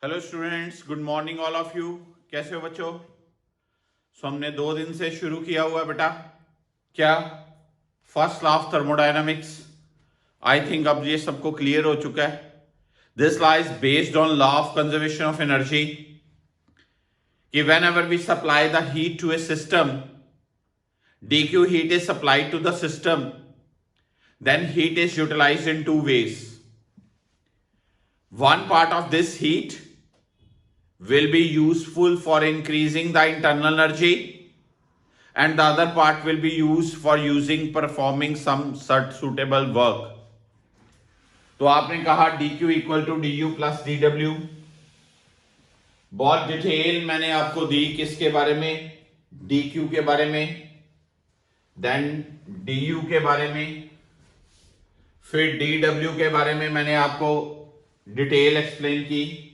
Hello students, good morning all of you. कैसे हो बच्चों? हमने 2 दिन से शुरू किया हुआ बेटा, क्या first law of thermodynamics. I think अब ये सबको क्लियर हो चुका है। This law is based on law of conservation of energy कि whenever we supply the heat to a system, dq heat is supplied to the system, then heat is utilized in two ways. One part of this heat will be useful for increasing the internal energy and the other part will be used for performing some suitable work. तो आपने कहा dq equal to du plus dw। बहुत detail मैंने आपको दी किसके बारे में, dq के बारे में, देन du के बारे में, फिर dw के बारे में मैंने आपको डिटेल एक्सप्लेन की।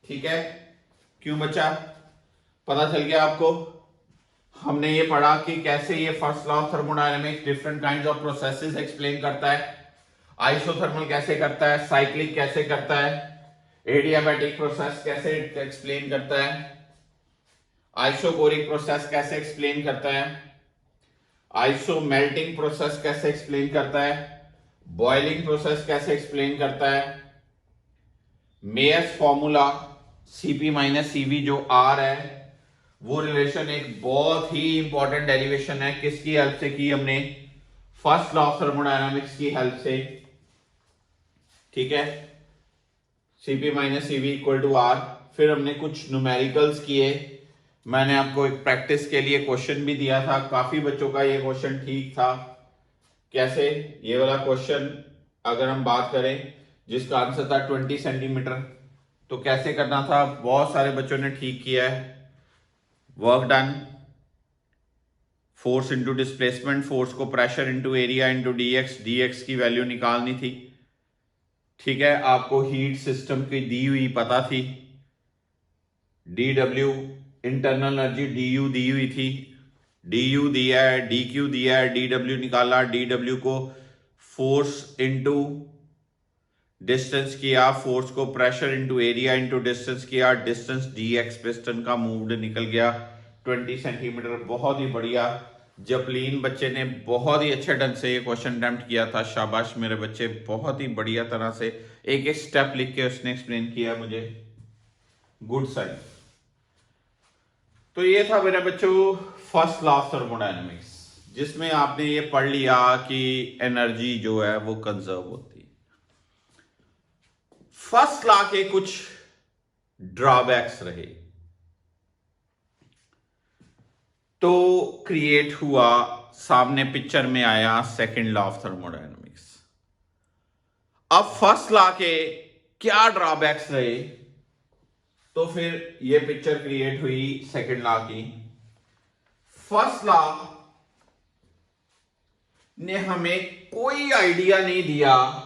ठीक है, क्यों बच्चा, पता चल गया आपको? हमने ये पढ़ा कि कैसे ये first law of thermodynamics different kinds of processes explain करता है। आइसोथर्मल कैसे करता है, साइक्लिक कैसे करता है, एडियाबैटिक प्रोसेस कैसे एक्सप्लेन करता है, आइसोकोरिक प्रोसेस कैसे एक्सप्लेन करता है, आइसो मेल्टिंग प्रोसेस कैसे एक्सप्लेन करता है, बॉइलिंग प्रोसेस कैसे एक्सप्लेन करता है, Mayer's formula Cp minus Cv जो R है वो रिलेशन एक बहुत ही इंपॉर्टेंट डेरिवेशन है। किसकी हेल्प से की हमने? फर्स्ट लॉ ऑफ थर्मोडायनामिक्स की हेल्प से। ठीक है, Cp minus Cv equal to R। फिर हमने कुछ न्यूमेरिकल्स किए। मैंने आपको एक प्रैक्टिस के लिए क्वेश्चन भी दिया था, काफी बच्चों का ये क्वेश्चन ठीक था। कैसे? ये वाला क्वेश्चन अगर हम बात करें जिसका आंसर था 20 सेंटीमीटर, तो कैसे करना था? बहुत सारे बच्चों ने ठीक किया है। Work done, force into displacement, force को pressure into area into dx, dx की वैल्यू निकालनी थी। ठीक है, आपको हीट सिस्टम की दी हुई पता थी, dw इंटरनल एनर्जी du दी हुई थी, du दिया है, dq दिया है, dw निकाला, dw को फोर्स इंटू डिस्टेंस किया, फोर्स को pressure into area into distance किया, डिस्टेंस dx पिस्टन का मूव्ड निकल गया 20 सेंटीमीटर। बहुत ही बढ़िया, जपलीन बच्चे ने बहुत ही अच्छे ढंग से ये क्वेश्चन अटेम्प्ट किया था। शाबाश मेरे बच्चे, बहुत ही बढ़िया तरह से एक एक स्टेप लिख के उसने एक्सप्लेन किया मुझे। Good sign. तो ये था मेरे बच्चों फर्स्ट लॉ ऑफ थर्मोडायनेमिक्स, जिसमें आपने ये पढ़ लिया कि एनर्जी जो है वो कंजर्व होती है। फर्स्ट लॉ के कुछ ड्रॉबैक्स रहे, तो क्रिएट हुआ, सामने पिक्चर में आया सेकंड लॉ ऑफ थर्मोडायनेमिक्स। अब फर्स्ट लॉ के क्या ड्रॉबैक्स रहे, तो फिर ये पिक्चर क्रिएट हुई सेकंड लॉ की। फर्स्ट लॉ ने हमें कोई आइडिया नहीं दिया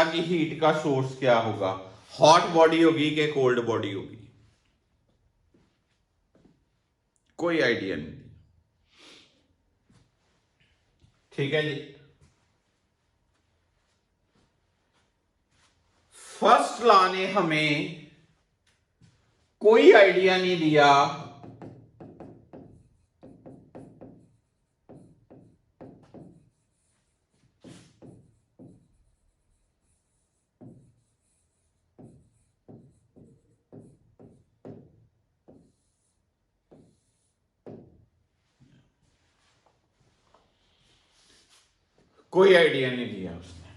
कि हीट का सोर्स क्या होगा, हॉट बॉडी होगी कि कोल्ड बॉडी होगी। कोई आइडिया नहीं। ठीक है जी, फर्स्ट लॉ ने हमें कोई आइडिया नहीं दिया उसने।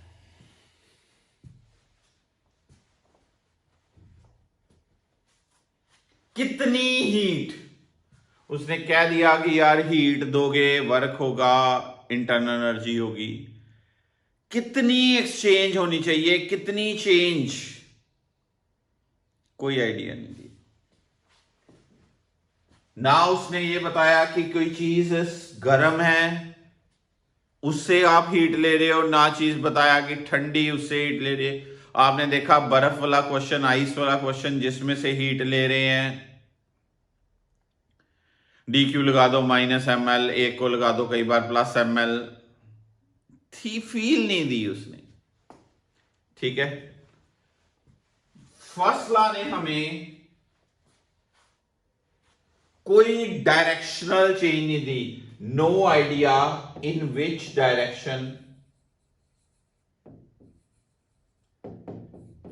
कितनी हीट, उसने कह दिया कि यार हीट दोगे वर्क होगा, इंटरनल एनर्जी होगी। कितनी एक्सचेंज होनी चाहिए, कितनी चेंज, कोई आइडिया नहीं दी। ना उसने ये बताया कि कोई चीज गर्म है उससे आप हीट ले रहे हो, ना चीज बताया कि ठंडी उससे हीट ले रहे हो। आपने देखा बर्फ वाला क्वेश्चन, आइस वाला क्वेश्चन, जिसमें से हीट ले रहे हैं, डी क्यू लगा दो -ml, एक को लगा दो कई बार +ml, थी फील नहीं दी उसने। ठीक है, फर्स्ट लॉ ने हमें कोई डायरेक्शनल चेंज नहीं दी, no idea in which direction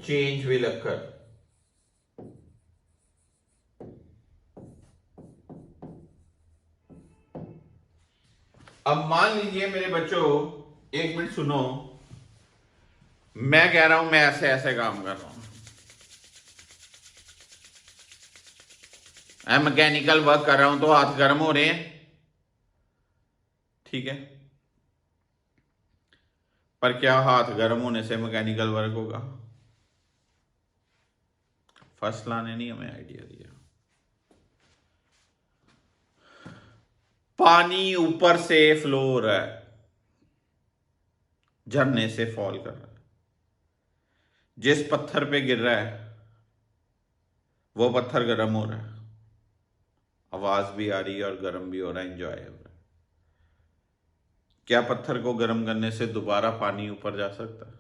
change will occur. अब मान लीजिए मेरे बच्चों, एक मिनट सुनो, मैं कह रहा हूं मैं ऐसे ऐसे काम कर रहा हूं, मैं मैकेनिकल वर्क कर रहा हूं तो हाथ गर्म हो रहे हैं, ठीक है, पर क्या हाथ गर्म होने से मैकेनिकल वर्क होगा? फर्स्ट लॉ ने नहीं हमें आइडिया दिया। पानी ऊपर से फ्लो हो रहा है, झरने से फॉल कर रहा है, जिस पत्थर पे गिर रहा है वो पत्थर गर्म हो रहा है, आवाज भी आ रही है और गर्म भी हो रहा है, एंजॉय हो रहा है। क्या पत्थर को गर्म करने से दोबारा पानी ऊपर जा सकता है?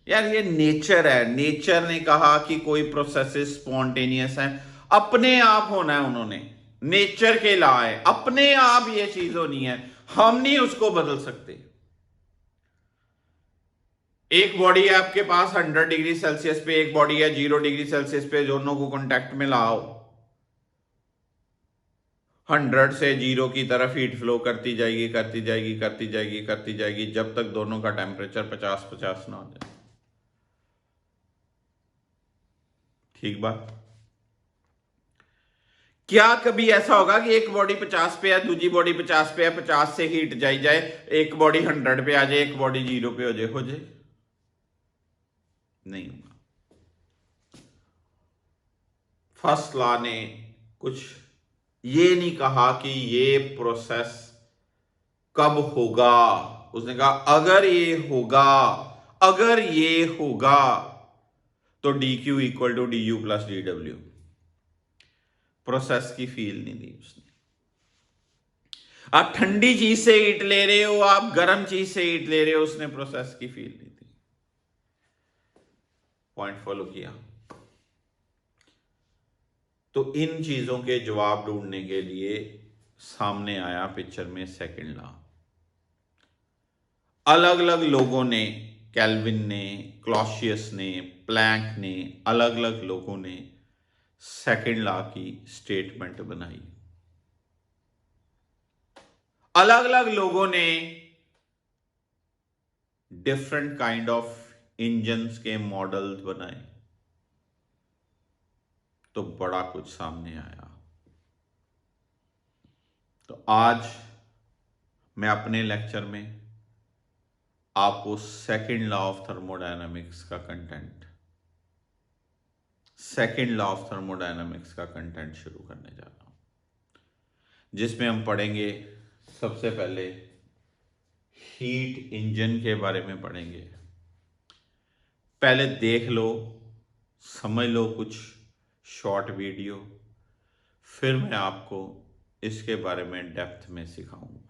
यार ये नेचर है, नेचर ने कहा कि कोई प्रोसेसेस स्पॉन्टेनियस है, अपने आप होना है, उन्होंने नेचर के लॉ है, अपने आप ये चीज होनी है, हम नहीं उसको बदल सकते। एक बॉडी है आपके पास 100 डिग्री सेल्सियस पे, एक बॉडी है 0 डिग्री सेल्सियस पे, दोनों को कांटेक्ट में लाओ, 100 से 0 की तरफ हीट फ्लो करती जाएगी, करती जाएगी, करती जाएगी, करती जाएगी, जब तक दोनों का टेम्परेचर 50-50 ना हो जाए। ठीक बात? क्या कभी ऐसा होगा कि एक बॉडी 50 पे है, दूसरी बॉडी 50 पे है, 50 से हीट जाई जाए, एक बॉडी 100 पे आ जाए, एक बॉडी 0 पे हो जाए? नहीं होगा। फर्स्ट लॉ ने कुछ ये नहीं कहा कि ये प्रोसेस कब होगा, उसने कहा अगर ये होगा, अगर ये होगा तो dq equal to du plus dw। Process की फील नहीं दी उसने। आप ठंडी चीज से हीट ले रहे हो, आप गर्म चीज से हीट ले रहे हो, उसने प्रोसेस की फील नहीं दी। पॉइंट फॉलो किया? तो इन चीजों के जवाब ढूंढने के लिए सामने आया पिक्चर में सेकंड लॉ। अलग अलग लोगों ने, कैल्विन ने, क्लॉसियस ने, प्लैंक ने, अलग अलग लोगों ने सेकंड लॉ की स्टेटमेंट बनाई। अलग अलग लोगों ने डिफरेंट काइंड ऑफ इंजन्स के मॉडल्स बनाए, तो बड़ा कुछ सामने आया। तो आज मैं अपने लेक्चर में आपको सेकंड लॉ ऑफ थर्मोडायनामिक्स का content, second law of thermodynamics का कंटेंट शुरू करने जा रहा हूं, जिसमें हम पढ़ेंगे सबसे पहले हीट इंजन के बारे में पढ़ेंगे। पहले देख लो, समझ लो कुछ शॉर्ट वीडियो, फिर मैं आपको इसके बारे में डेप्थ में सिखाऊंगा।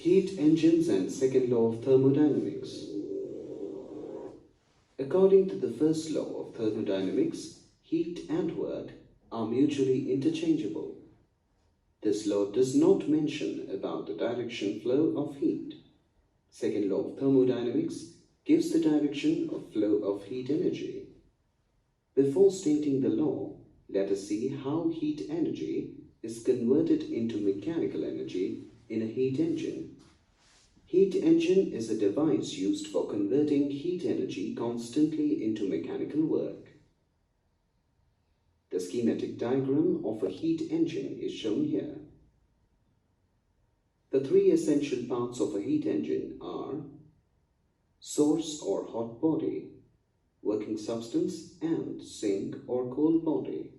Heat engines and second law of thermodynamics. According to the first law of thermodynamics, heat and work are mutually interchangeable. This law does not mention about the direction flow of heat. Second law of thermodynamics gives the direction of flow of heat energy. Before stating the law, let us see how heat energy is converted into mechanical energy in a heat engine. Heat engine is a device used for converting heat energy constantly into mechanical work. The schematic diagram of a heat engine is shown here. The three essential parts of a heat engine are source or hot body, working substance, and sink or cold body.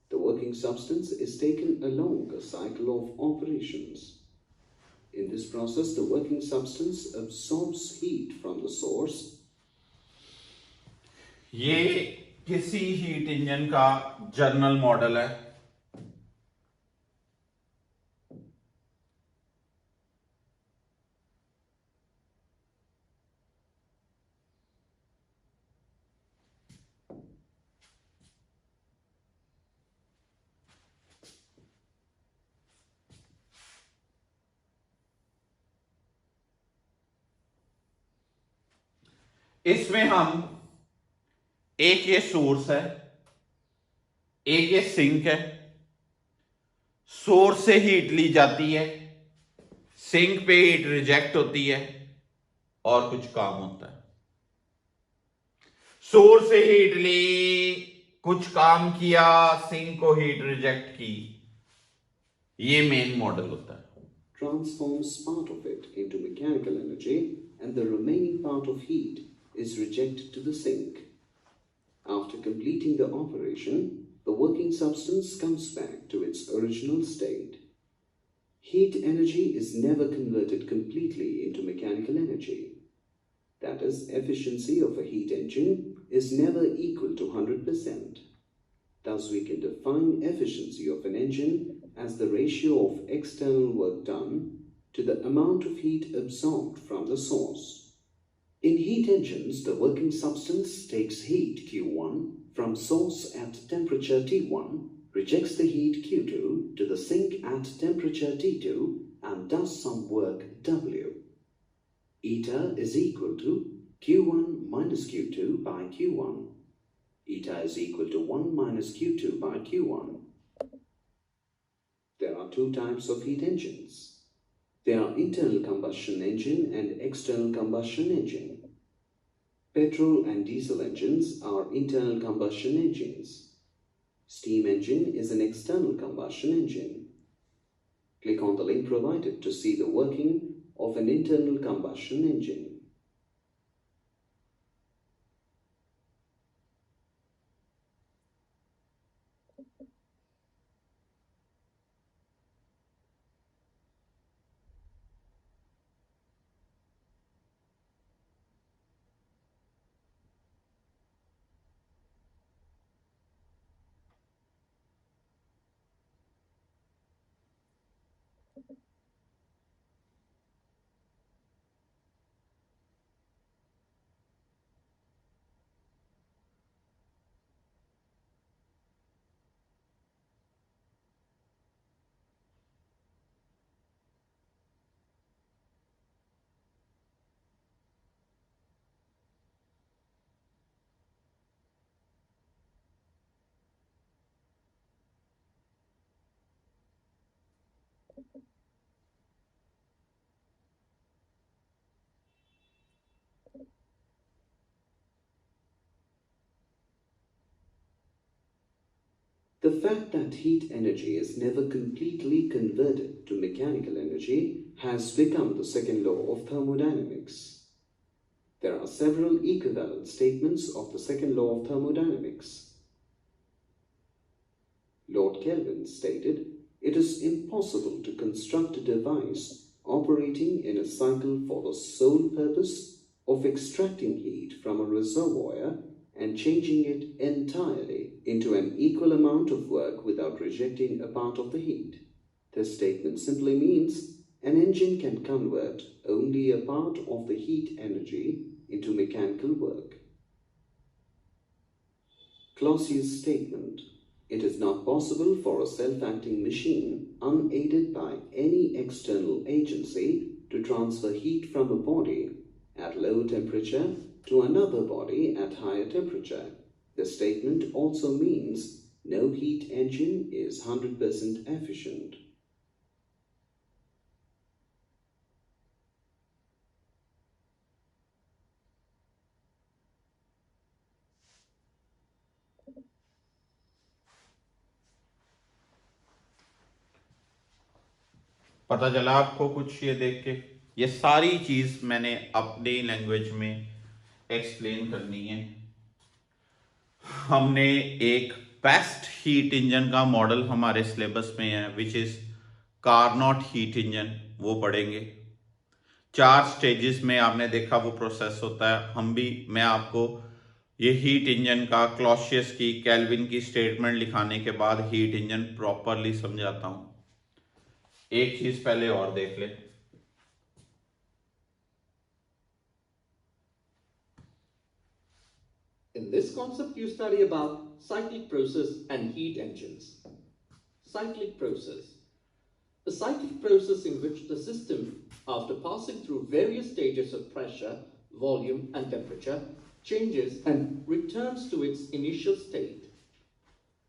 The working substance is taken along a cycle of operations. In this process, the working substance absorbs heat from the source. ये किसी heat engine का journal model है। इसमें हम एक ये source है, एक ये सिंक है। सोर्स से हीट ली जाती है, सिंक पे हीट रिजेक्ट होती है और कुछ काम होता है। सोर्स से हीट ली, कुछ काम किया, सिंक को हीट रिजेक्ट की। ये मेन मॉडल होता है। Transforms part of it into mechanical energy and the remaining part of heat is rejected to the sink. After completing the operation, the working substance comes back to its original state. Heat energy is never converted completely into mechanical energy. That is, efficiency of a heat engine is never equal to 100%. Thus, we can define efficiency of an engine as the ratio of external work done to the amount of heat absorbed from the source. In heat engines, the working substance takes heat Q1 from source at temperature T1, rejects the heat Q2 to the sink at temperature T2 and does some work W. Eta is equal to Q1 minus Q2 by Q1. Eta is equal to 1 minus Q2 by Q1. There are two types of heat engines. They are internal combustion engine and external combustion engine. Petrol and diesel engines are internal combustion engines. Steam engine is an external combustion engine. Click on the link provided to see the working of an internal combustion engine. The fact that heat energy is never completely converted to mechanical energy has become the second law of thermodynamics. There are several equivalent statements of the second law of thermodynamics. Lord Kelvin stated, "It is impossible to construct a device operating in a cycle for the sole purpose of extracting heat from a reservoir and changing it entirely into an equal amount of work without rejecting a part of the heat." This statement simply means an engine can convert only a part of the heat energy into mechanical work. Clausius' statement, "It is not possible for a self-acting machine, unaided by any external agency, to transfer heat from a body at low temperature to another body at higher temperature." The statement also means no heat engine is 100% efficient. पता चला आपको कुछ ये देख के? ये सारी चीज मैंने अपने लैंग्वेज में एक्सप्लेन करनी है। हमने एक बेस्ट हीट इंजन का मॉडल हमारे सिलेबस में है, which is Carnot heat engine, वो पढ़ेंगे। 4 स्टेजेस में आपने देखा वो प्रोसेस होता है। मैं आपको ये हीट इंजन का क्लॉसियस की, केल्विन की स्टेटमेंट लिखाने के बाद हीट इंजन प्रॉपरली समझाता हूं। एक चीज पहले और देख ले। In this concept, you study about cyclic process and heat engines. Cyclic process. A cyclic process in which the system, after passing through various stages of pressure, volume, and temperature, changes and returns to its initial state.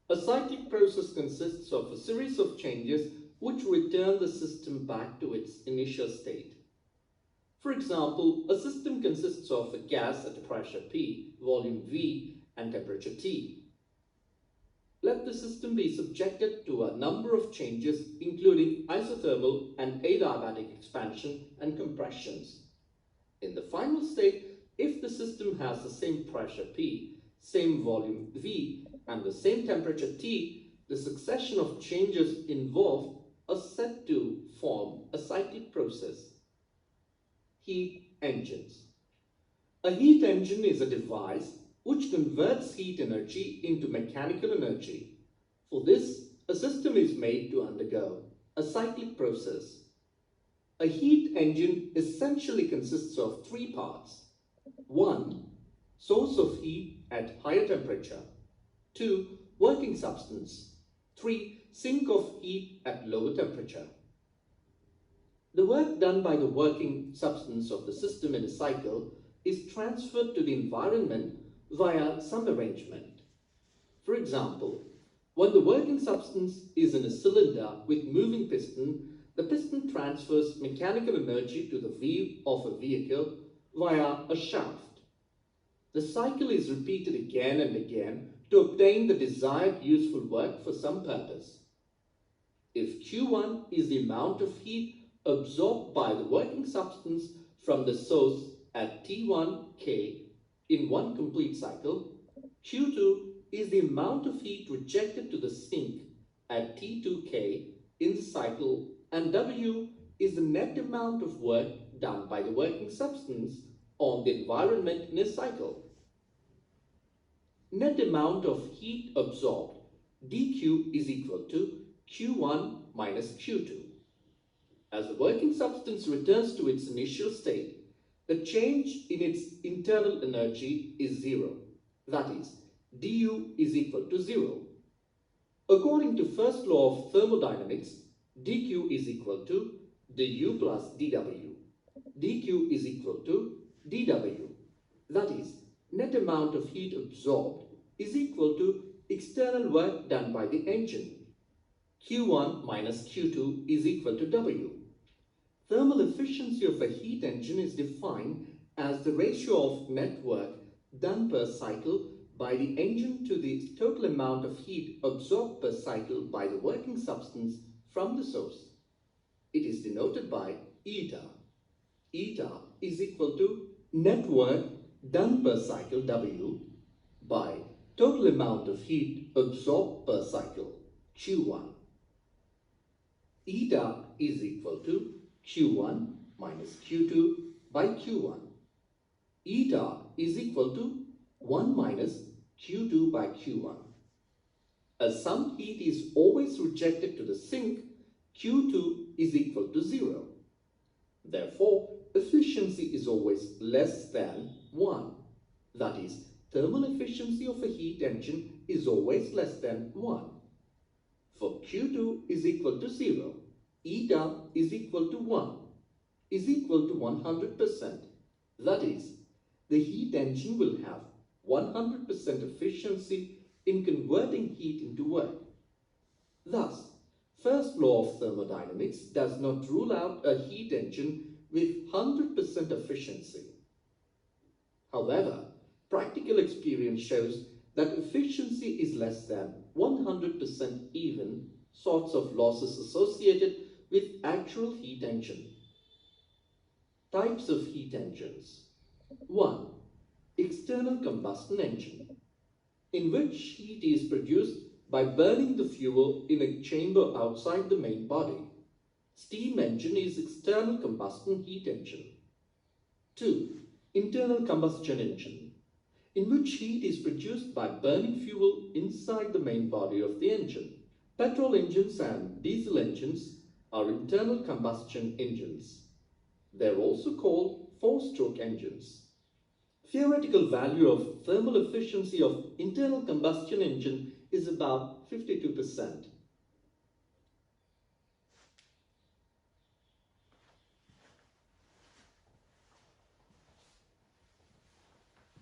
A cyclic process consists of a series of changes which return the system back to its initial state. For example, a system consists of a gas at pressure P, volume V, and temperature T. Let the system be subjected to a number of changes, including isothermal and adiabatic expansion and compressions. In the final state, if the system has the same pressure P, same volume V, and the same temperature T, the succession of changes involved are said to form a cyclic process. Heat engines. A heat engine is a device which converts heat energy into mechanical energy. For this, a system is made to undergo a cyclic process. A heat engine essentially consists of 3 parts. 1. Source of heat at higher temperature. 2. Working substance. 3. Sink of heat at lower temperature. The work done by the working substance of the system in a cycle is transferred to the environment via some arrangement. For example, when the working substance is in a cylinder with moving piston, the piston transfers mechanical energy to the wheel of a vehicle via a shaft. The cycle is repeated again and again to obtain the desired useful work for some purpose. If Q1 is the amount of heat absorbed by the working substance from the source at T1K in one complete cycle, Q2 is the amount of heat rejected to the sink at T2K in the cycle, and W is the net amount of work done by the working substance on the environment in a cycle. Net amount of heat absorbed, dQ, is equal to Q1 minus Q2. As the working substance returns to its initial state, the change in its internal energy is zero. That is, du is equal to 0. According to first law of thermodynamics, dq is equal to du plus dw. dq is equal to dw. That is, net amount of heat absorbed is equal to external work done by the engine. Q1 minus Q2 is equal to W. Thermal efficiency of a heat engine is defined as the ratio of net work done per cycle by the engine to the total amount of heat absorbed per cycle by the working substance from the source. It is denoted by eta. Eta is equal to net work done per cycle W by total amount of heat absorbed per cycle Q1. Eta is equal to Q1 minus Q2 by Q1. Eta is equal to 1 minus Q2 by Q1. As some heat is always rejected to the sink, Q2 is equal to 0. Therefore, efficiency is always less than 1. That is, thermal efficiency of a heat engine is always less than 1. For Q2 is equal to 0, eta is equal to 1, is equal to 100%. That is, the heat engine will have 100% efficiency in converting heat into work. Thus, first law of thermodynamics does not rule out a heat engine with 100% efficiency. However, practical experience shows that efficiency is less than 100% even sorts of losses associated with actual heat engine. Types of heat engines. 1. External combustion engine, in which heat is produced by burning the fuel in a chamber outside the main body. Steam engine is external combustion heat engine. 2. Internal combustion engine, in which heat is produced by burning fuel inside the main body of the engine. Petrol engines and diesel engines are internal combustion engines. They're also called four-stroke engines. Theoretical value of thermal efficiency of internal combustion engine is about 52%.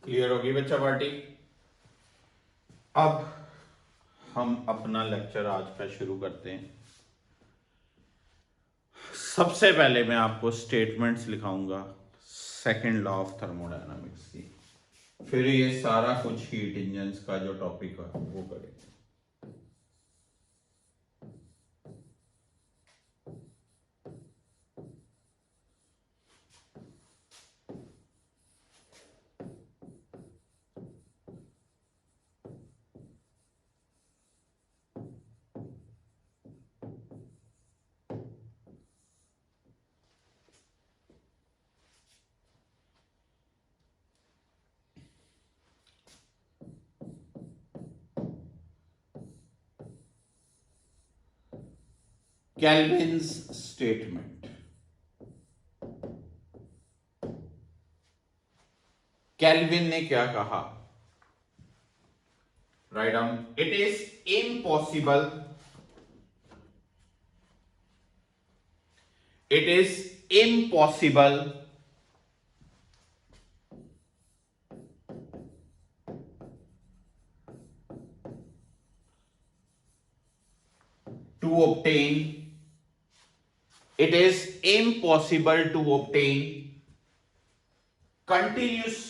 Clear होगी बच्चा party. अब हम अपना lecture आज का शुरू करते हैं। सबसे पहले मैं आपको स्टेटमेंट्स लिखाऊंगा सेकंड लॉ ऑफ थर्मोडायनामिक्स की, फिर ये सारा कुछ हीट इंजन्स का जो टॉपिक है वो करेंगे। Kelvin's statement. Kelvin ने क्या कहा? Write down. It is impossible. It is impossible to obtain. It is impossible to obtain continuous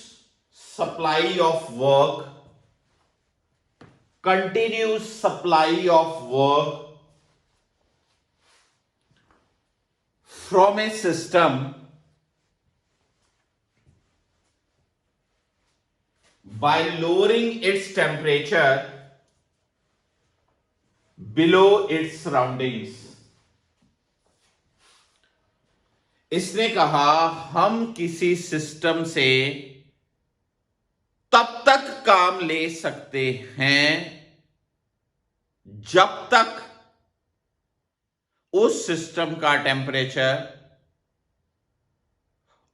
supply of work, continuous supply of work from a system by lowering its temperature below its surroundings. इसने कहा हम किसी system से तब तक काम ले सकते हैं जब तक उस सिस्टम का टेम्परेचर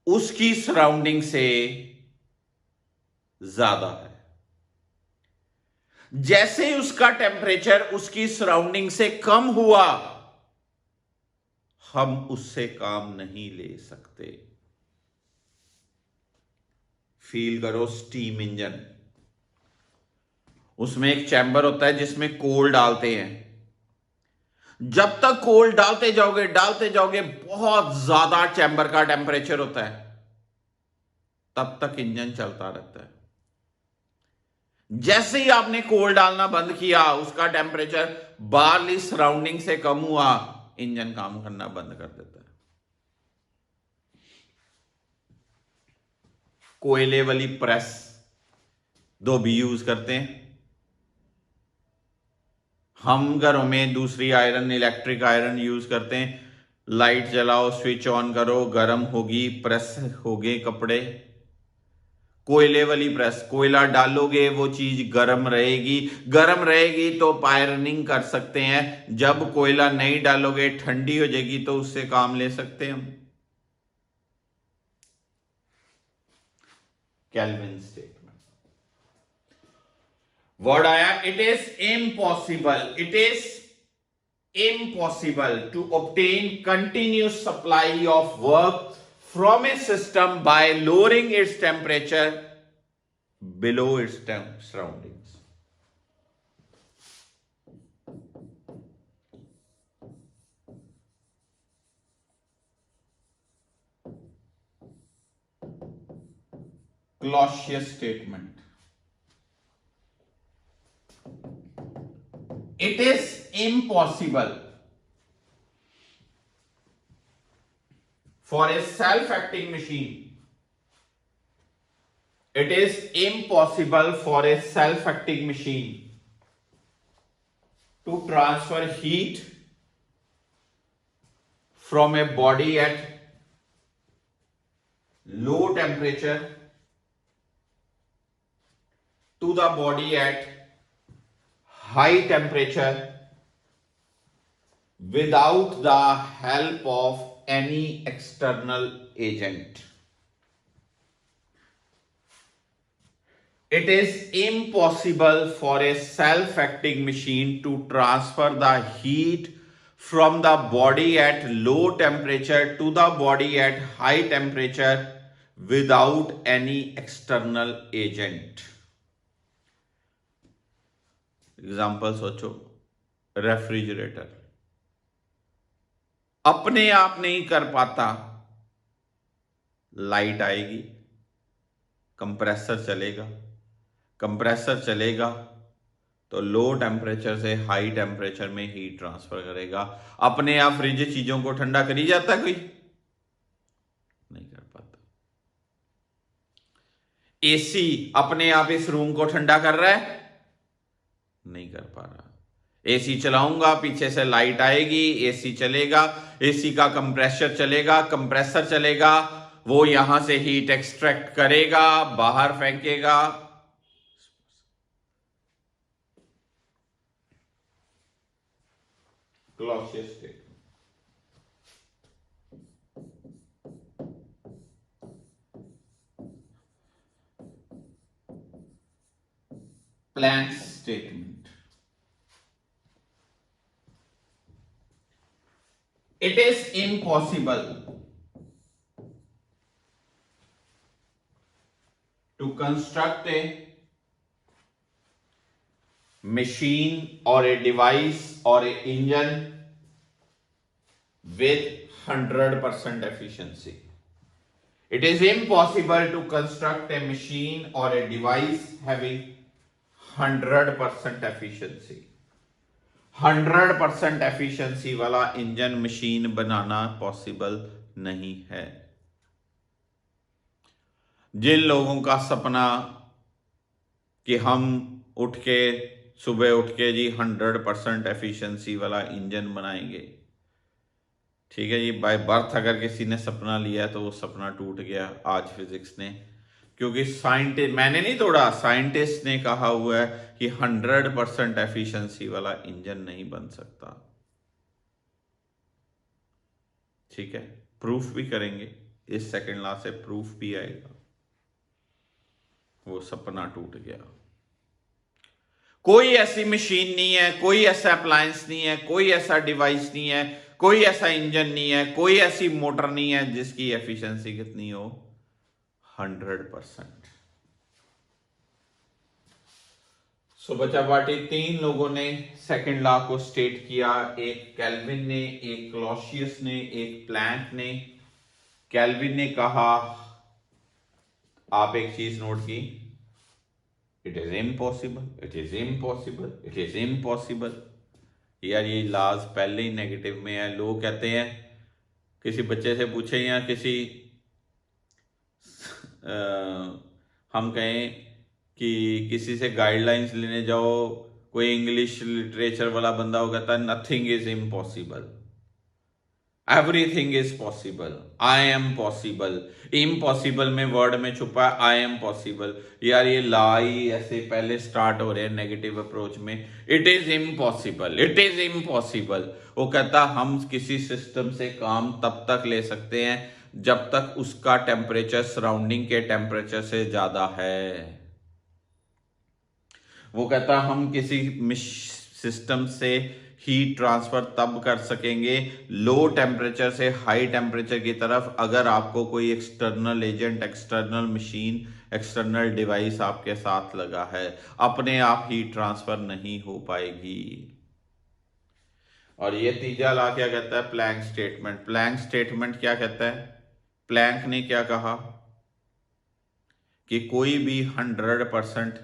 उसकी सराउंडिंग से ज्यादा है। जैसे उसका टेम्परेचर उसकी सराउंडिंग से कम हुआ, हम उससे काम नहीं ले सकते। फील करो स्टीम इंजन, उसमें एक चैम्बर होता है जिसमें कोल डालते हैं। जब तक कोल डालते जाओगे बहुत ज्यादा चैम्बर का टेम्परेचर होता है, तब तक इंजन चलता रहता है। जैसे ही आपने कोल डालना बंद किया, उसका टेम्परेचर बाहरली सराउंडिंग से कम हुआ, इंजन काम करना बंद कर देता है। कोयले वाली प्रेस दो भी यूज करते हैं हम। घरों में दूसरी आयरन, इलेक्ट्रिक आयरन यूज करते हैं। लाइट जलाओ, स्विच ऑन करो, गर्म होगी, प्रेस होगे कपड़े। कोयले वाली प्रेस, कोयला डालोगे वो चीज गर्म रहेगी, गर्म रहेगी तो आयरनिंग कर सकते हैं। जब कोयला नहीं डालोगे, ठंडी हो जाएगी तो उससे काम ले सकते हैं हम। केल्विन स्टेटमेंट वर्ड आया, it is impossible, it is impossible to obtain continuous supply of work from a system by lowering its temperature below its surroundings. Clausius statement. It is impossible for a self-acting machine, it is impossible for a self-acting machine to transfer heat from a body at low temperature to the body at high temperature without the help of any external agent. It is impossible for a self-acting machine to transfer the heat from the body at low temperature to the body at high temperature without any external agent. Example सोचो, refrigerator अपने आप नहीं कर पाता, light आएगी, compressor चलेगा, compressor चलेगा तो लो टेम्परेचर से हाई टेम्परेचर में हीट ट्रांसफर करेगा। अपने आप फ्रिज चीजों को ठंडा कर ही जाता कोई? नहीं कर पाता। एसी अपने आप इस रूम को ठंडा कर रहा है? नहीं कर पा रहा। एसी चलाऊंगा, पीछे से लाइट आएगी, एसी चलेगा, एसी का कंप्रेसर चलेगा, कंप्रेसर चलेगा, वो यहां से हीट एक्सट्रैक्ट करेगा, बाहर फेंकेगा। Clausius statement, Planck's statement. It is impossible to construct a machine or a device or a engine with 100% efficiency. It is impossible to construct a machine or a device having 100% efficiency. 100% efficiency वाला engine machine बनाना possible नहीं है। जिन लोगों का सपना कि हम सुबह उठ के जी 100% एफिशिएंसी वाला इंजन बनाएंगे, ठीक है जी, बाय बर्थ अगर किसी ने सपना लिया तो वो सपना टूट गया आज फिजिक्स ने, क्योंकि साइंटिस्ट, मैंने नहीं तोड़ा, साइंटिस्ट ने कहा हुआ है कि 100% एफिशिएंसी वाला इंजन नहीं बन सकता। ठीक है, प्रूफ भी करेंगे, इस सेकंड लॉ से प्रूफ भी आएगा, वो सपना टूट गया। कोई ऐसी मशीन नहीं है, कोई ऐसा अप्लायंस नहीं है, कोई ऐसा डिवाइस नहीं है, कोई ऐसा इंजन नहीं है, कोई ऐसी मोटर नहीं है जिसकी एफिशिएंसी कितनी हो, 100%। सो बचा पार्टी, 3 लोगों ने सेकंड लॉ को स्टेट किया, एक केल्विन ने, एक क्लॉसियस ने, एक प्लैंक ने। केल्विन ने कहा, आप एक चीज नोट की, it is impossible, it is impossible, it is impossible. यार ये लॉज पहले ही नेगेटिव में है। लोग कहते हैं, किसी बच्चे से पूछे या किसी हम कहें कि किसी से गाइडलाइंस लेने जाओ, कोई इंग्लिश लिटरेचर वाला बंदा हो, कहता है nothing is impossible, everything is possible, I am possible. Impossible में वर्ड में छुपा है आई एम पॉसिबल। यार ये लाई ऐसे पहले स्टार्ट हो रहे हैं नेगेटिव अप्रोच में, it is impossible, it is impossible. वो कहता हम किसी सिस्टम से काम तब तक ले सकते हैं जब तक उसका टेम्परेचर सराउंडिंग के टेम्परेचर से ज्यादा है। वो कहता हम किसी सिस्टम से हीट ट्रांसफर तब कर सकेंगे लो टेम्परेचर से हाई टेम्परेचर की तरफ अगर आपको कोई external agent, external machine, external device आपके साथ लगा है। अपने आप हीट ट्रांसफर नहीं हो पाएगी। और ये तीसरा लॉ क्या कहता है, प्लैंक स्टेटमेंट। प्लैंक स्टेटमेंट क्या कहता है, प्लैंक ने क्या कहा कि कोई भी 100%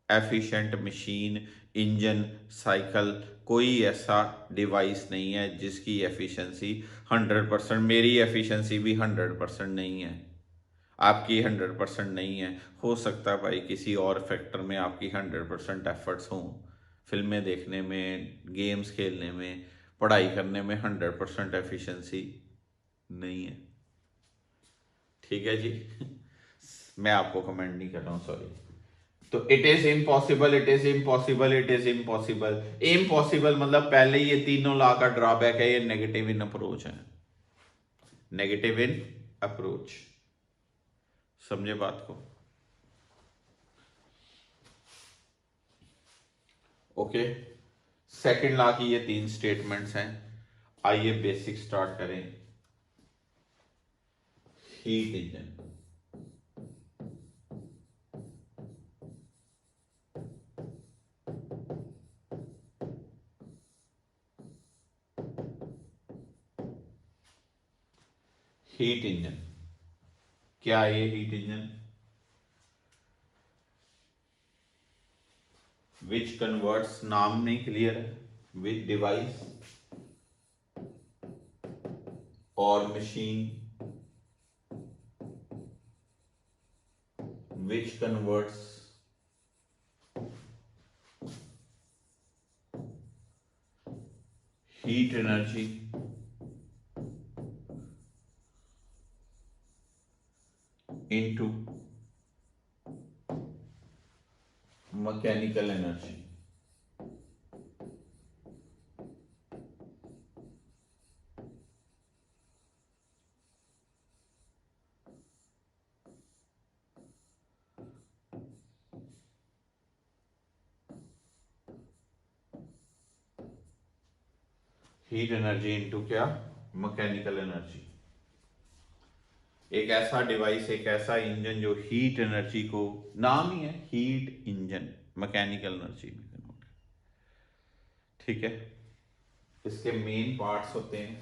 एफिशिएंट मशीन, इंजन, साइकिल कोई ऐसा डिवाइस नहीं है जिसकी एफिशिएंसी 100%, मेरी एफिशिएंसी भी 100% नहीं है, आपकी 100% नहीं है। हो सकता है भाई किसी और फैक्टर में आपकी 100% एफर्ट्स हों, फिल्में देखने में, गेम्स खेलने में, पढ़ाई करने में 100% एफिशिएंसी नहीं है। ठीक है जी। मैं आपको कमेंट नहीं कर रहा हूँ, सॉरी। तो it is impossible, it is impossible, it is impossible. Impossible मतलब पहले ये तीनों लॉ का ड्रॉबैक है, ये नेगेटिव इन अप्रोच है, नेगेटिव इन अप्रोच। समझे बात को? ओके, सेकंड लॉ की ये 3 स्टेटमेंट्स हैं। आइए बेसिक स्टार्ट करें। हीट इंजन, हीट इंजन क्या है? ये हीट इंजन विच कन्वर्ट्स, नाम नहीं क्लियर है, विच डिवाइस और machine which converts heat energy into mechanical energy। Heat energy into क्या? Mechanical energy. एक ऐसा डिवाइस, एक ऐसा इंजन जो हीट एनर्जी को, नाम ही है हीट इंजन, मैकेनिकल एनर्जी में कन्वर्ट। ठीक है, इसके मेन पार्ट्स होते हैं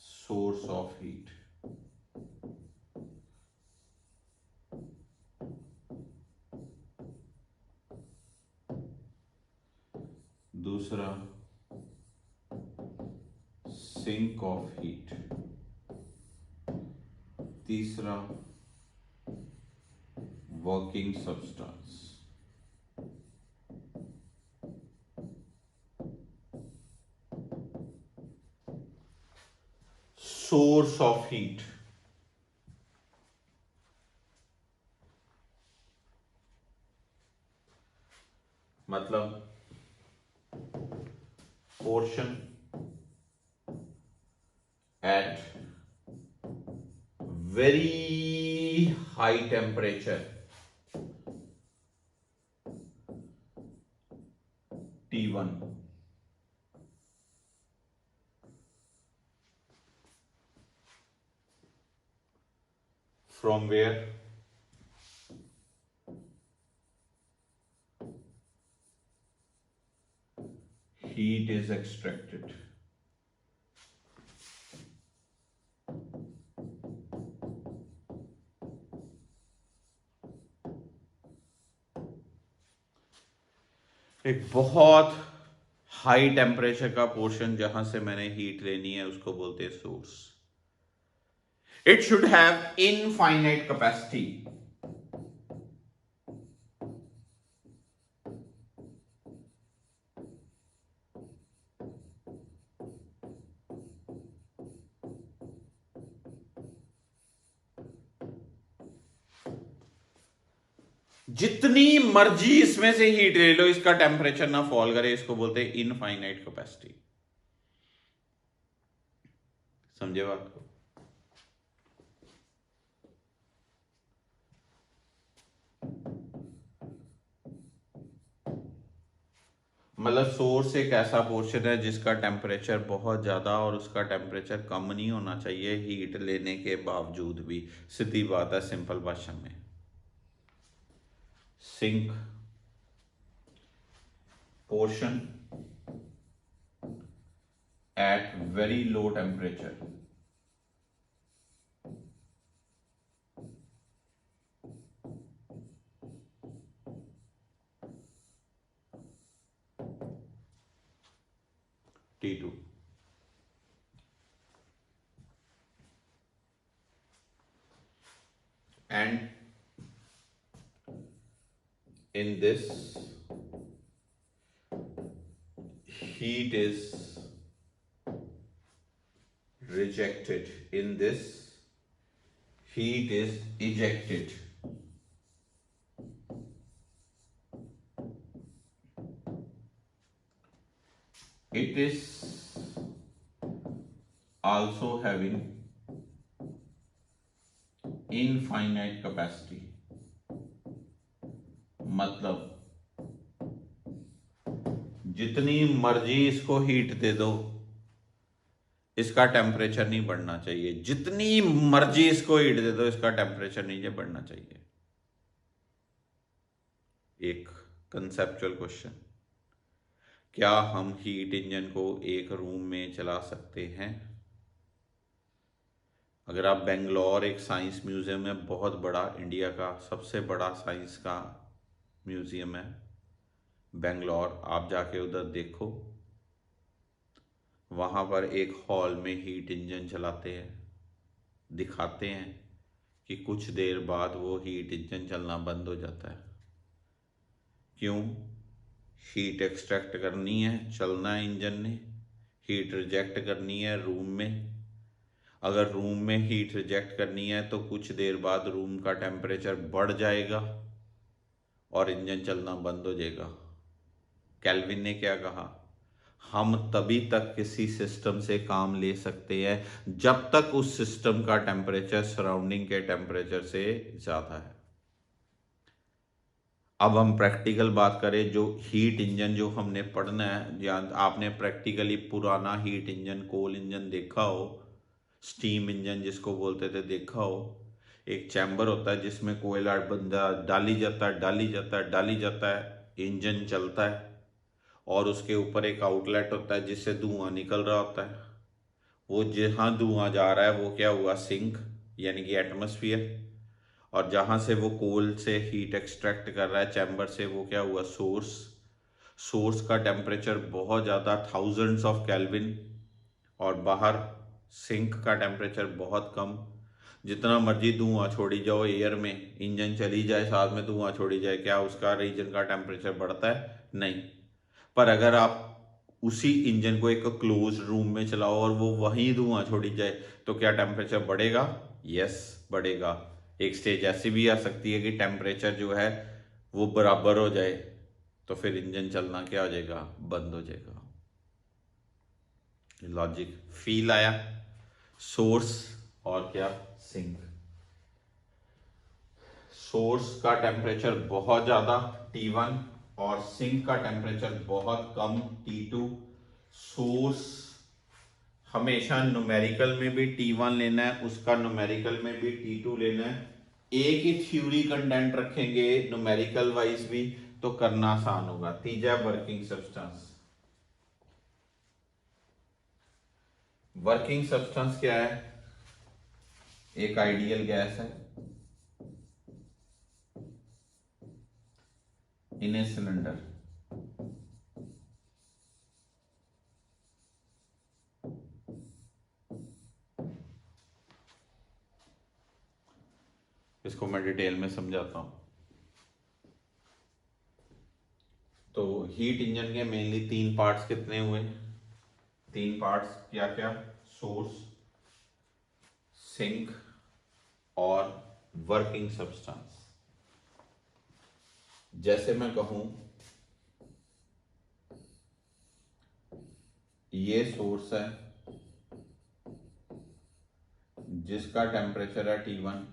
सोर्स ऑफ हीट, दूसरा सिंक ऑफ हीट, तीसरा working substance. Source of heat मतलब portion at very high temperature T1 from where heat is extracted। एक बहुत हाई टेम्परेचर का पोर्शन जहां से मैंने हीट लेनी है उसको बोलते हैं source. It should have infinite capacity. जितनी मर्जी इसमें से हीट ले लो, इसका टेम्परेचर ना फॉल करे, इसको बोलते हैं इनफाइनाइट कैपेसिटी। समझे बात को? मतलब सोर्स एक ऐसा पोर्शन है जिसका टेम्परेचर बहुत ज़्यादा और उसका टेम्परेचर कम नहीं होना चाहिए हीट लेने के बावजूद भी। सीधी बात है, सिंपल भाषा में। Sink portion at very low temperature T2. And in this, heat is rejected. In this, heat is ejected. It is also having infinite capacity. मतलब जितनी मर्जी इसको हीट दे दो, इसका टेम्परेचर नहीं बढ़ना चाहिए। जितनी मर्जी इसको हीट दे दो, इसका टेम्परेचर नीचे बढ़ना चाहिए। एक कंसेप्चुअल क्वेश्चन, क्या हम हीट इंजन को एक रूम में चला सकते हैं? अगर आप बेंगलोर, एक साइंस म्यूजियम है, बहुत बड़ा, इंडिया का सबसे बड़ा साइंस का म्यूजियम है बेंगलोर, आप जाके उधर देखो। वहाँ पर एक हॉल में हीट इंजन चलाते हैं, दिखाते हैं कि कुछ देर बाद वो हीट इंजन चलना बंद हो जाता है। क्यों? हीट एक्सट्रैक्ट करनी है, चलना है इंजन ने, हीट रिजेक्ट करनी है रूम में। अगर रूम में हीट रिजेक्ट करनी है तो कुछ देर बाद रूम का टेम्परेचर बढ़ जाएगा और इंजन चलना बंद हो जाएगा। केल्विन ने क्या कहा? हम तभी तक किसी सिस्टम से काम ले सकते हैं जब तक उस सिस्टम का टेम्परेचर सराउंडिंग के टेम्परेचर से ज़्यादा है। अब हम प्रैक्टिकल बात करें, जो हीट इंजन जो हमने पढ़ना है, या आपने प्रैक्टिकली पुराना हीट इंजन, कोल इंजन देखा हो, स्टीम इंजन जिसको बोलते थे देखा हो। एक चैम्बर होता है जिसमें कोयला बंदा डाली जाता है, डाली जाता है, डाली जाता है, इंजन चलता है, और उसके ऊपर एक आउटलेट होता है जिससे धुआं निकल रहा होता है। वो जहाँ धुआं जा रहा है वो क्या हुआ? सिंक, यानी कि एटमॉस्फेयर। और जहाँ से वो कोल से हीट एक्सट्रैक्ट कर रहा है चैम्बर से, वो क्या हुआ? सोर्स। सोर्स का टेम्परेचर बहुत ज़्यादा, थाउजेंड्स ऑफ केल्विन, और बाहर सिंक का टेम्परेचर बहुत कम। जितना मर्जी धुआं छोड़ी जाओ एयर में, इंजन चली जाए, साथ में धुआं छोड़ी जाए, क्या उसका रीजन का टेम्परेचर बढ़ता है? नहीं। पर अगर आप उसी इंजन को एक क्लोज रूम में चलाओ और वो वहीं धुआं छोड़ी जाए, तो क्या टेम्परेचर बढ़ेगा? यस, बढ़ेगा। एक स्टेज ऐसी भी आ सकती है कि टेम्परेचर जो है वो बराबर हो जाए, तो फिर इंजन चलना क्या हो जाएगा? बंद हो जाएगा। लॉजिक फील आया? सोर्स और क्या? सिंक। सोर्स का टेम्परेचर बहुत ज़्यादा T1 और सिंक का टेम्परेचर बहुत कम T2। सोर्स हमेशा न्यूमेरिकल में भी T1 लेना है, उसका न्यूमेरिकल में भी T2 लेना है। एक ही थ्योरी कंटेंट रखेंगे न्यूमेरिकल वाइज भी तो करना आसान होगा। तीजा, वर्किंग सब्सटेंस। वर्किंग सब्सटेंस क्या है? एक आइडियल गैस है इन ए सिलेंडर, इसको मैं डिटेल में समझाता हूं। तो हीट इंजन के मेनली तीन पार्ट्स कितने हुए? तीन पार्ट्स क्या क्या? सोर्स, सिंक और वर्किंग सब्सटेंस। जैसे मैं कहूं, ये सोर्स है जिसका टेम्परेचर है T1,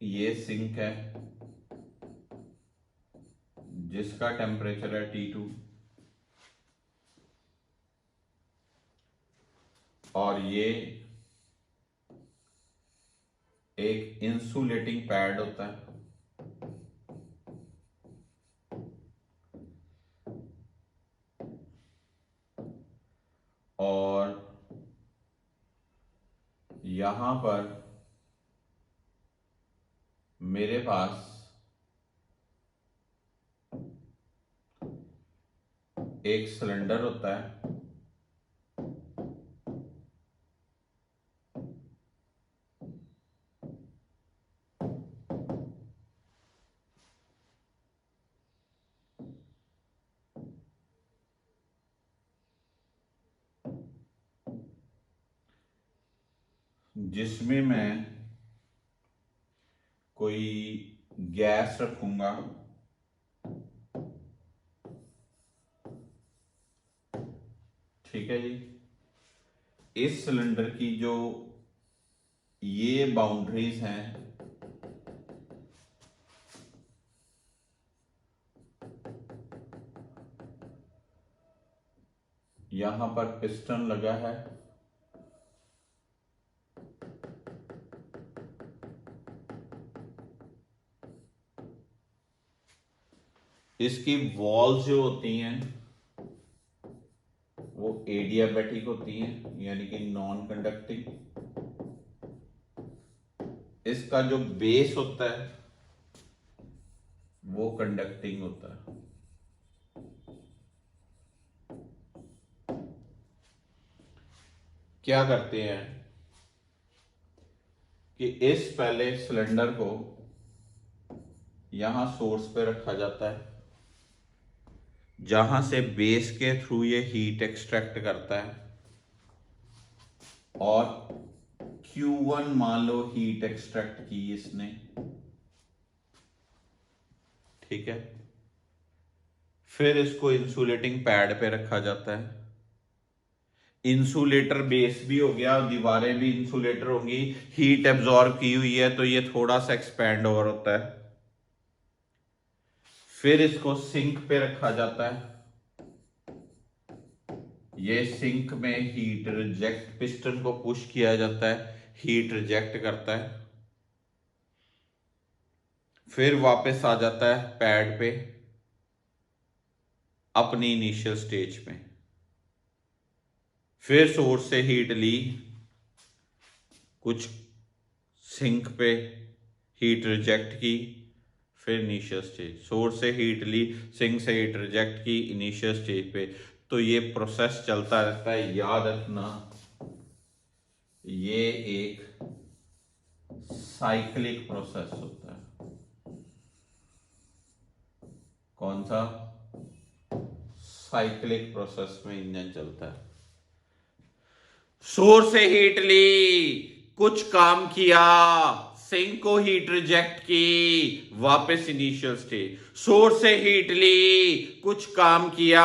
ये सिंक है जिसका टेम्परेचर है T2, और ये एक इंसुलेटिंग पैड होता है और यहां पर मेरे पास एक सिलेंडर होता है, जिसमें मैं कोई गैस रखूंगा, ठीक है जी। इस सिलेंडर की जो ये बाउंड्रीज हैं, यहां पर पिस्टन लगा है, इसकी वॉल्स जो होती हैं वो एडियाबैटिक होती हैं, यानी कि नॉन कंडक्टिंग। इसका जो बेस होता है वो कंडक्टिंग होता है। क्या करते हैं कि इस पहले सिलेंडर को यहां सोर्स पे रखा जाता है, जहां से बेस के थ्रू ये हीट एक्सट्रैक्ट करता है, और Q1 मान लो हीट एक्सट्रैक्ट की इसने, ठीक है। फिर इसको इंसुलेटिंग पैड पे रखा जाता है। इंसुलेटर बेस भी हो गया, दीवारें भी इंसुलेटर होंगी, हीट एब्जॉर्ब की हुई है, तो ये थोड़ा सा एक्सपैंड ओवर होता है। फिर इसको सिंक पे रखा जाता है। ये सिंक में हीट रिजेक्ट, पिस्टन को पुश किया जाता है, हीट रिजेक्ट करता है, फिर वापस आ जाता है पैड पे अपनी इनिशियल स्टेज में। फिर सोर्स से हीट ली, कुछ सिंक पे हीट रिजेक्ट की, फिर इनिशियल स्टेज, सोर्स से हीट ली, सिंक से हीट रिजेक्ट की, इनिशियल स्टेज पे। तो ये प्रोसेस चलता रहता है। याद रखना, ये एक साइक्लिक प्रोसेस होता है। कौन सा? साइक्लिक प्रोसेस में इंजन चलता है। सोर्स से हीट ली, कुछ काम किया, सिंक को हीट रिजेक्ट की, वापस इनिशियल स्टेज। सोर्स से हीट ली, कुछ काम किया,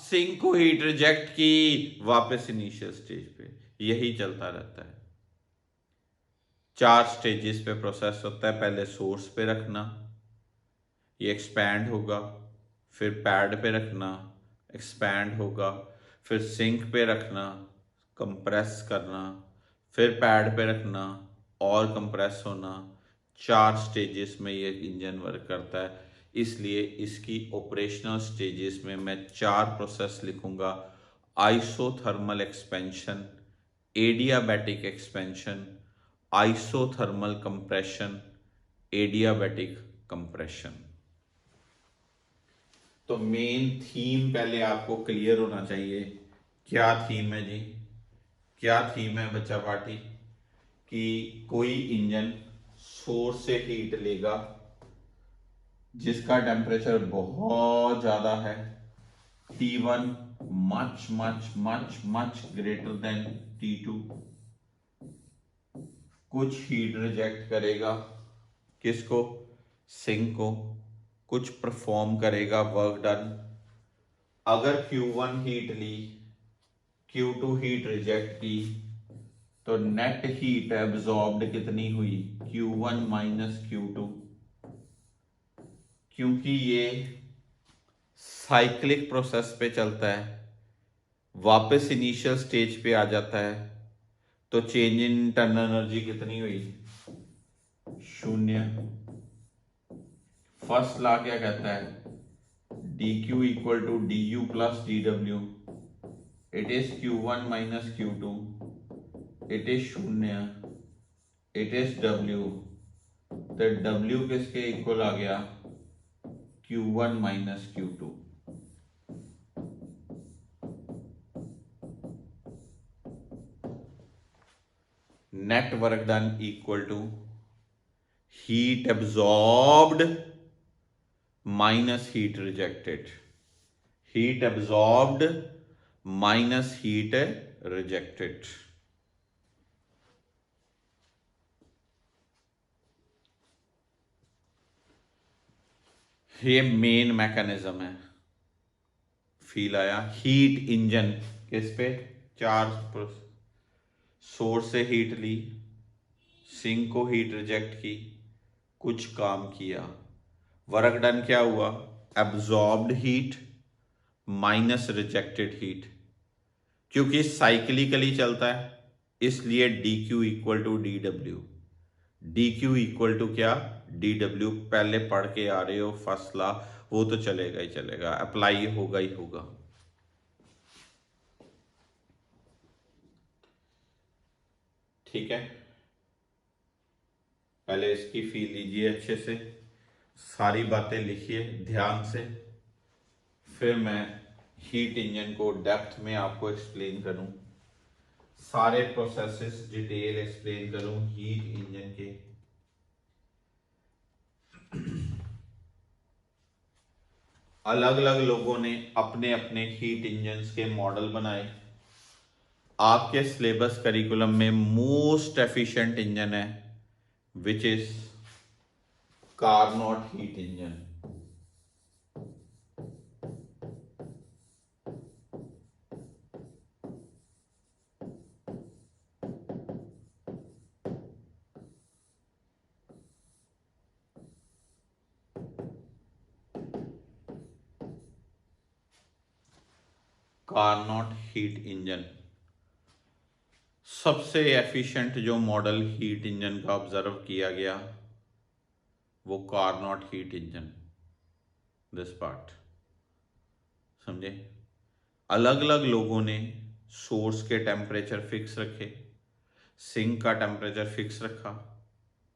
सिंक को हीट रिजेक्ट की, वापस इनिशियल स्टेज पे। यही चलता रहता है। 4 स्टेजेस पे प्रोसेस होता है। पहले सोर्स पे रखना, ये एक्सपैंड होगा, फिर पैड पे रखना, एक्सपैंड होगा, फिर सिंक पे रखना, कंप्रेस करना, फिर पैड पे रखना और कंप्रेस होना। 4 स्टेजेस में ये इंजन वर्क करता है। इसलिए इसकी ऑपरेशनल स्टेजेस में मैं 4 प्रोसेस लिखूंगा: isothermal expansion, adiabatic expansion, isothermal compression, adiabatic compression. तो मेन थीम पहले आपको क्लियर होना चाहिए। क्या थीम है जी? क्या थीम है बच्चा पार्टी? कि कोई इंजन सोर्स से हीट लेगा जिसका टेम्परेचर बहुत ज्यादा है, T1 much much much much greater than T2, कुछ हीट रिजेक्ट करेगा, किसको? सिंक को, कुछ परफॉर्म करेगा, वर्क डन। अगर Q1 हीट ली, Q2 हीट रिजेक्ट की, तो नेट हीट एब्जॉर्ब्ड कितनी हुई? Q1 minus Q2। क्योंकि ये साइक्लिक प्रोसेस पे चलता है, वापस इनिशियल स्टेज पे आ जाता है, तो चेंज इन इंटरनल एनर्जी कितनी हुई? 0। फर्स्ट लॉ क्या कहता है? dq equal to du plus dw। It is Q1 minus Q2, it is 0, it is w। तो w किसके इक्वल आ गया? Q1 minus Q2। Net work done equal to heat absorbed minus heat rejected, heat absorbed minus heat rejected. ये main mechanism है। Feel आया? Heat engine किस पे? चार सोर्स से हीट ली, सिंक को हीट रिजेक्ट की, कुछ काम किया, वर्क डन क्या हुआ? Absorbed heat minus rejected heat. क्योंकि साइक्लिकली चलता है इसलिए d q equal to d डब्ल्यू। डी क्यू इक्वल टू क्या? डी डब्ल्यू। पहले पढ़ के आ रहे हो फर्स्ट लॉ, वो तो चलेगा ही चलेगा, अप्लाई होगा ही होगा। ठीक है, पहले इसकी फी लीजिए अच्छे से, सारी बातें लिखिए ध्यान से, फिर मैं हीट इंजन को डेप्थ में आपको एक्सप्लेन करूं, सारे प्रोसेसेस डिटेल एक्सप्लेन करूं हीट इंजन के। अलग अलग लोगों ने अपने अपने हीट इंजन्स के मॉडल बनाए। आपके सिलेबस करिकुलम में मोस्ट एफिशिएंट इंजन है which is Carnot heat engine. Carnot heat engine सबसे एफिशिएंट जो मॉडल हीट इंजन का ऑब्जर्व किया गया वो Carnot heat engine. This part समझे? अलग अलग लोगों ने सोर्स के टेम्परेचर फिक्स रखे, सिंक का टेम्परेचर फिक्स रखा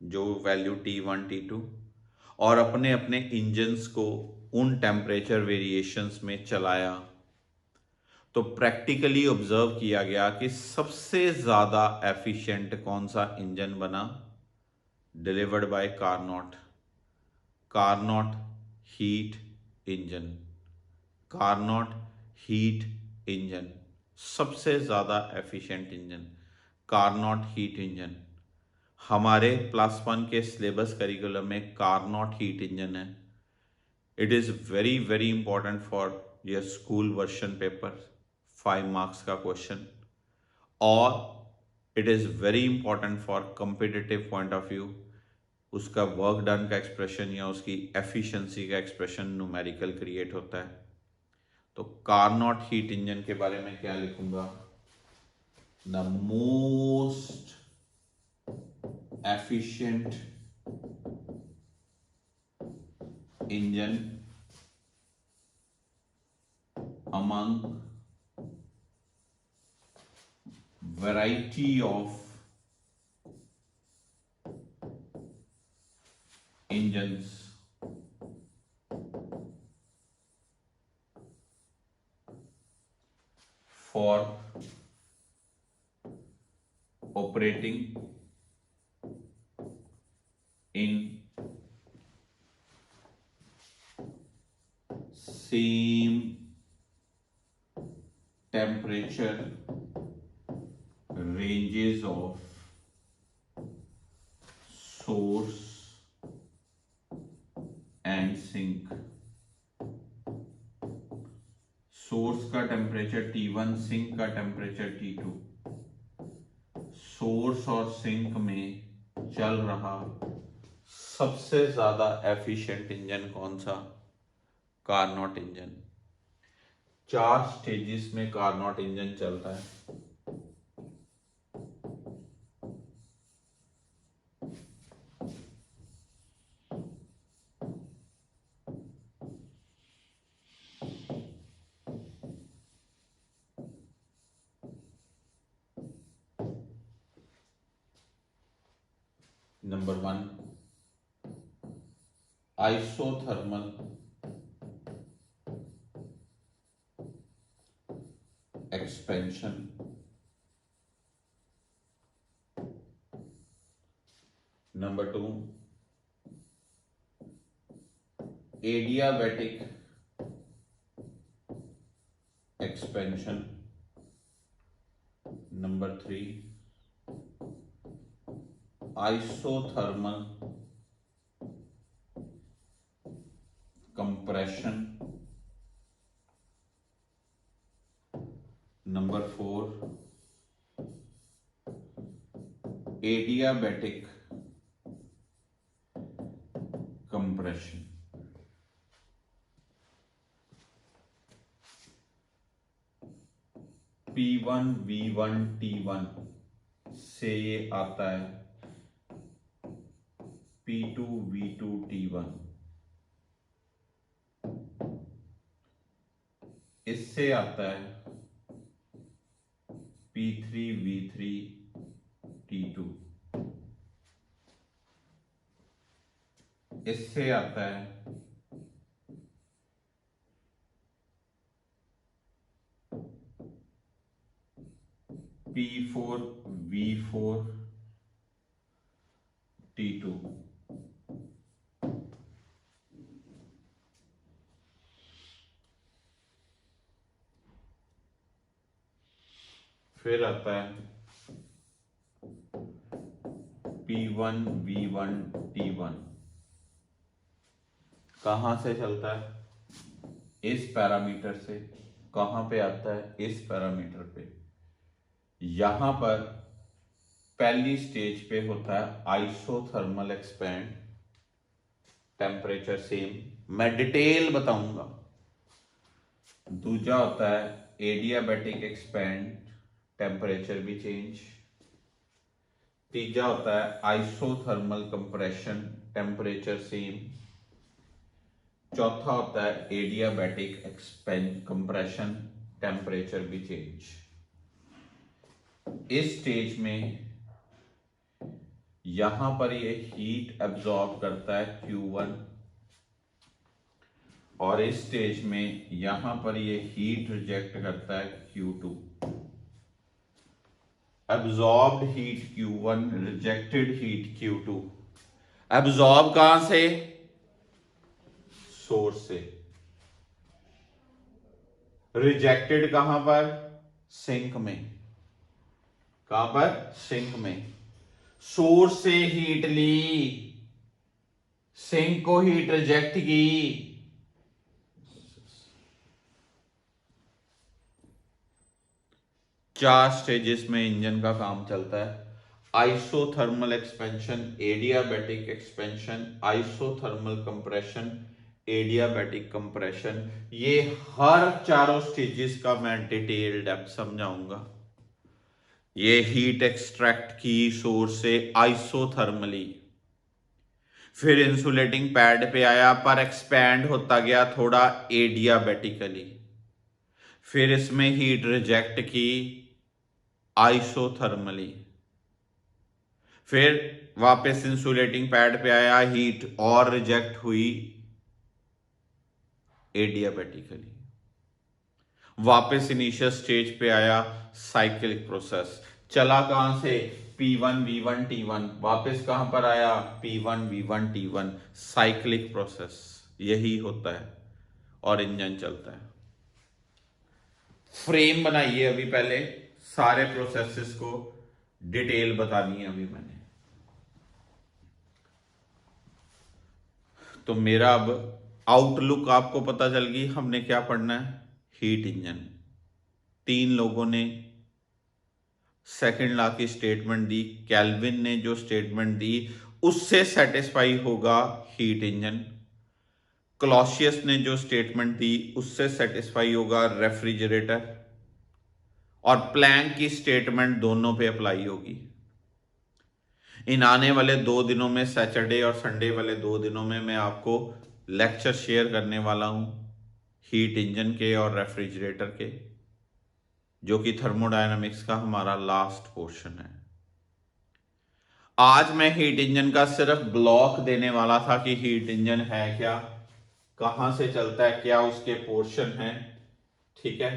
जो वैल्यू T1 T2, और अपने अपने इंजन्स को उन टेम्परेचर वेरिएशंस में चलाया। तो प्रैक्टिकली ऑब्जर्व किया गया कि सबसे ज़्यादा एफिशिएंट कौन सा इंजन बना? Delivered by Carnot, Carnot heat engine. Carnot heat engine सबसे ज़्यादा efficient engine, Carnot heat engine. हमारे +1 के सिलेबस करिकुलम में कार्नोट हीट इंजन है। It is very very important for your school version paper, 5 marks का question, और it is very important for competitive point of view. उसका work done का expression या उसकी एफिशिएंसी का एक्सप्रेशन न्यूमेरिकल क्रिएट होता है। तो कार्नोट हीट इंजन के बारे में क्या लिखूंगा? The most efficient engine among variety of engines for operating in same temperature ranges of source and sink। Source का टेम्परेचर T1, सिंक का टेम्परेचर T2। सोर्स और सिंक में चल रहा सबसे ज्यादा एफिशिएंट इंजन कौन सा? Carnot engine. 4 स्टेजेस में कार्नोट इंजन चलता है। Number 1 isothermal expansion. Number 2 adiabatic expansion, number 3 isothermal compression, number 4 adiabatic compression. P1 V1 T1 से ये आता है P2 V2 T1, इससे आता है P3 V3 T2, इससे आता है P4 V4 T2। फिर आता है P1 V1 T1, कहां से चलता है? इस पैरामीटर से। कहां पे आता है? इस पैरामीटर पे। यहां पर पहली स्टेज पे होता है आइसोथर्मल एक्सपेंड, टेम्परेचर सेम, मैं डिटेल बताऊंगा। दूसरा होता है एडियाबैटिक एक्सपेंड, टेम्परेचर भी चेंज। तीसरा होता है आइसोथर्मल कंप्रेशन, टेम्परेचर सेम। चौथा होता है एडियाबैटिक एक्सपेंड कंप्रेशन, टेम्परेचर भी चेंज। इस स्टेज में यहां पर ये हीट एब्जॉर्ब करता है Q1, और इस स्टेज में यहां पर ये हीट रिजेक्ट करता है Q2। Absorbed heat Q1, rejected heat Q2। Absorb कहां से? सोर्स से। रिजेक्टेड कहां पर? सिंक में। कहां पर? सिंक में। सोर्स से हीट ली, सिंक को हीट रिजेक्ट की। चार स्टेजेस में इंजन का काम चलता है। Isothermal expansion, adiabatic expansion, isothermal compression, adiabatic compression. ये हर चारों स्टेजेस का मैं डिटेल डेप्थ समझाऊंगा। ये हीट एक्सट्रैक्ट की सोर्स से आइसोथर्मली, फिर इंसुलेटिंग पैड पे आया पर एक्सपैंड होता गया थोड़ा एडियाबैटिकली, फिर इसमें हीट रिजेक्ट की आइसोथर्मली, फिर वापस इंसुलेटिंग पैड पे आया, हीट और रिजेक्ट हुई एडियाबैटिकली, वापस इनिशियल स्टेज पे आया, साइक्लिक प्रोसेस। चला कहां से? P1 V1 T1, वापस कहां पर आया? P1 V1 T1, cyclic process यही होता है और इंजन चलता है। फ्रेम बनाइए अभी, पहले सारे प्रोसेसेस को डिटेल बतानी है अभी मैंने। तो मेरा अब आउटलुक आपको पता चल गई, हमने क्या पढ़ना है। हीट इंजन, 3 लोगों ने सेकंड लॉ की स्टेटमेंट दी, केल्विन ने जो स्टेटमेंट दी उससे सेटिस्फाई होगा हीट इंजन, क्लॉसियस ने जो स्टेटमेंट दी उससे सेटिस्फाई होगा रेफ्रिजरेटर, और प्लैंक की स्टेटमेंट दोनों पे अप्लाई होगी। इन आने वाले 2 दिनों में, सैटरडे और संडे वाले 2 दिनों में, मैं आपको लेक्चर शेयर करने वाला हूं हीट इंजन के और रेफ्रिजरेटर के, जो कि थर्मोडायनामिक्स का हमारा लास्ट पोर्शन है। आज मैं हीट इंजन का सिर्फ ब्लॉक देने वाला था कि हीट इंजन है क्या, कहां से चलता है, क्या उसके पोर्शन है। ठीक है,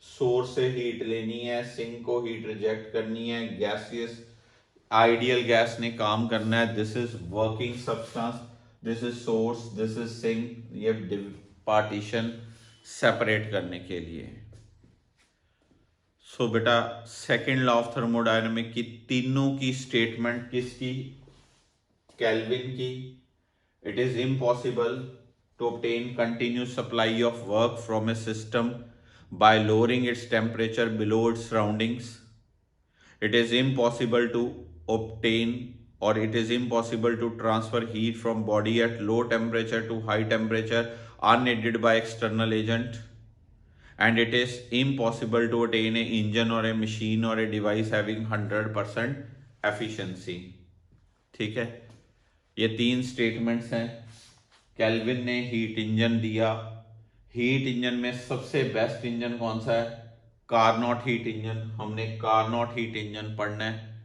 सोर्स से हीट लेनी है, सिंक को हीट रिजेक्ट करनी है, गैसियस आइडियल गैस ने काम करना है, this is working substance, this is source, this is sink, ये पार्टीशन सेपरेट करने के लिए। सो बेटा सेकंड लॉ ऑफ थर्मोडायनेमिक की तीनों की स्टेटमेंट किसकी? केल्विन की। It is impossible to obtain continuous supply of work from a system by lowering its temperature below its surroundings. It is impossible to obtain or it is impossible to transfer heat from body at low temperature to high temperature unaided by external agent. And it is impossible to attain an engine or a machine or a device having 100% efficiency. ठीक है, ये तीन statements हैं। Kelvin ने heat engine दिया। Heat engine में सबसे best engine कौन सा है? Carnot heat engine. हमने कार्नोट हीट इंजन पढ़ना है।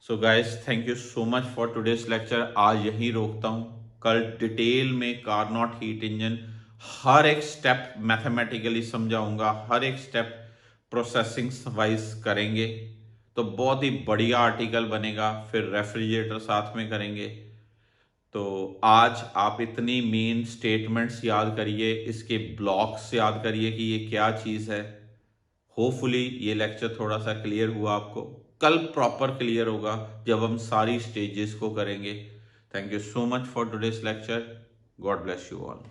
So guys thank you so much for today's lecture. आज यहीं रोकता हूँ, कल डिटेल में कार्नोट हीट इंजन हर एक स्टेप मैथमेटिकली समझाऊंगा, हर एक स्टेप प्रोसेसिंग वाइज करेंगे, तो बहुत ही बढ़िया आर्टिकल बनेगा। फिर रेफ्रिजरेटर साथ में करेंगे। तो आज आप इतनी मेन स्टेटमेंट्स याद करिए, इसके ब्लॉक्स याद करिए कि ये क्या चीज़ है। होपफुली ये लेक्चर थोड़ा सा क्लियर हुआ आपको। कल प्रॉपर क्लियर होगा जब हम सारी स्टेजेस को करेंगे। Thank you so much for today's lecture. God bless you all.